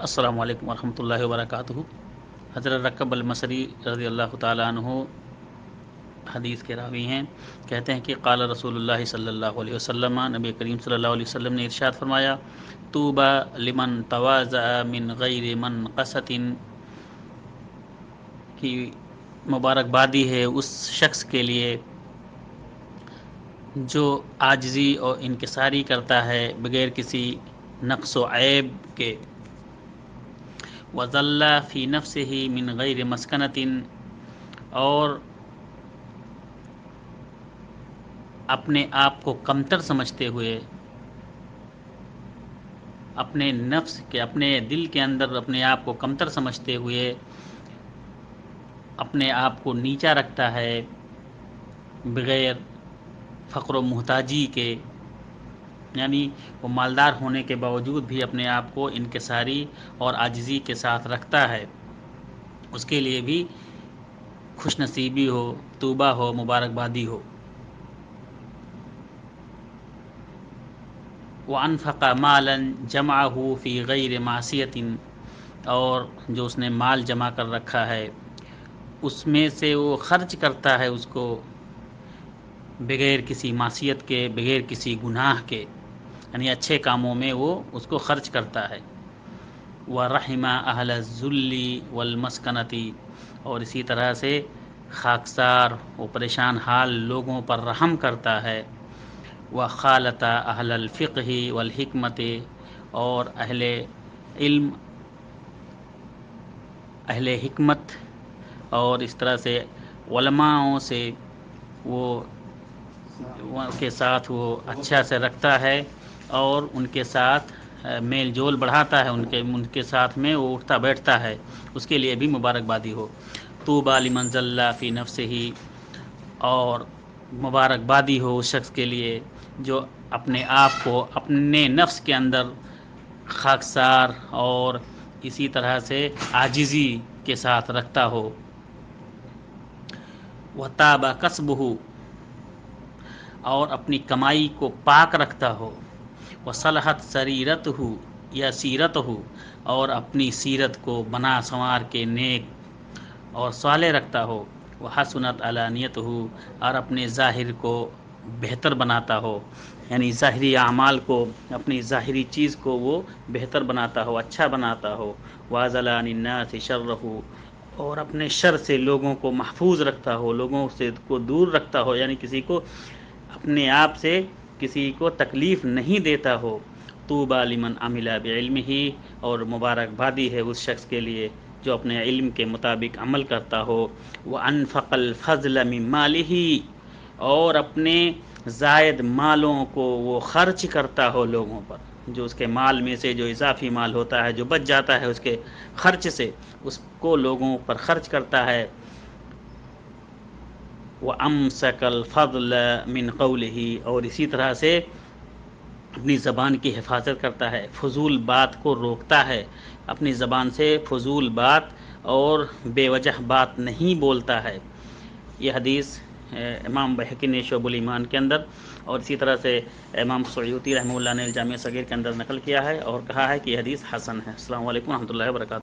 السلام علیکم ورحمۃ اللہ وبرکاتہ۔ حضرت رکب المصری رضی اللہ تعالیٰ عنہ حدیث کے راوی ہیں، کہتے ہیں کہ قال رسول اللہ صلی اللہ علیہ وسلم، نبی کریم صلی اللہ علیہ وسلم نے ارشاد فرمایا، طوبی لمن تواضع من غیر منقصۃ، کہ مبارکبادی ہے اس شخص کے لیے جو عاجزی اور انکساری کرتا ہے بغیر کسی نقص و عیب کے، وَذَلَّ فِي نَفْسِهِ مِنْ غَيْرِ مَسْكَنَةٍ، اور اپنے آپ کو کمتر سمجھتے ہوئے، اپنے نفس کے، اپنے دل کے اندر اپنے آپ کو کمتر سمجھتے ہوئے اپنے آپ کو نیچا رکھتا ہے بغیر فقر و محتاجی کے، یعنی وہ مالدار ہونے کے باوجود بھی اپنے آپ کو انکساری اور عاجزی کے ساتھ رکھتا ہے، اس کے لیے بھی خوش نصیبی ہو، توبہ ہو، مبارکبادی ہو۔ وَأَنفَقَ مَالًا جَمَعَهُ فِي غَيْرِ مَعْصِيَةٍ، اور جو اس نے مال جمع کر رکھا ہے اس میں سے وہ خرچ کرتا ہے اس کو بغیر کسی معصیت کے، بغیر کسی گناہ کے، یعنی اچھے کاموں میں وہ اس کو خرچ کرتا ہے۔ وَرَحِمَ أَهْلَ الذُّلِّ وَالْمَسْكَنَةِ، اور اسی طرح سے خاکسار و پریشان حال لوگوں پر رحم کرتا ہے۔ وَخَالَطَ أَهْلَ الْفِقْهِ وَالْحِكْمَةِ، اور اہل علم، اہل حکمت اور اس طرح سے علماءوں سے وہ کے ساتھ وہ اچھا سے رکھتا ہے اور ان کے ساتھ میل جول بڑھاتا ہے، ان کے ساتھ میں وہ اٹھتا بیٹھتا ہے، اس کے لیے بھی مبارکبادی ہو۔ طوبی لمن ذل فی نفسہ، اور مبارکبادی ہو اس شخص کے لیے جو اپنے آپ کو اپنے نفس کے اندر خاکسار اور اسی طرح سے عاجزی کے ساتھ رکھتا ہو۔ وَطَابَ کسبہ، اور اپنی کمائی کو پاک رکھتا ہو۔ وَصَلَحَتْ سَرِیرَتُہُ یا سیرتہ، اور اپنی سیرت کو بنا سنوار کے نیک اور صالح رکھتا ہو۔ وَحَسُنَتْ عَلَانِیَتُہُ، اور اپنے ظاہر کو بہتر بناتا ہو، یعنی ظاہری اعمال کو، اپنی ظاہری چیز کو وہ بہتر بناتا ہو، اچھا بناتا ہو۔ وَأَزَلَ عَنِ النَّاسِ شَرَّهُ، اور اپنے شر سے لوگوں کو محفوظ رکھتا ہو، لوگوں سے کو دور رکھتا ہو، یعنی کسی کو اپنے آپ سے کسی کو تکلیف نہیں دیتا ہو۔ طوبی لمن عمل بعلمہ، اور مبارکبادی ہے اس شخص کے لیے جو اپنے علم کے مطابق عمل کرتا ہو۔ وَأَنفَقَ الْفَضْلَ مِن مَالِهِ، اور اپنے زائد مالوں کو وہ خرچ کرتا ہو لوگوں پر، جو اس کے مال میں سے جو اضافی مال ہوتا ہے، جو بچ جاتا ہے اس کے خرچ سے، اس کو لوگوں پر خرچ کرتا ہے۔ وَأَمْسَكَ الْفَضْلَ مِنْ قَوْلِهِ، اور اسی طرح سے اپنی زبان کی حفاظت کرتا ہے، فضول بات کو روکتا ہے، اپنی زبان سے فضول بات اور بے وجہ بات نہیں بولتا ہے۔ یہ حدیث امام بحقی نے شعب الایمان کے اندر، اور اسی طرح سے امام سیوطی رحمہ اللہ نے الجامع صغیر کے اندر نقل کیا ہے اور کہا ہے کہ یہ حدیث حسن ہے۔ السلام علیکم ورحمۃ اللہ وبرکاتہ۔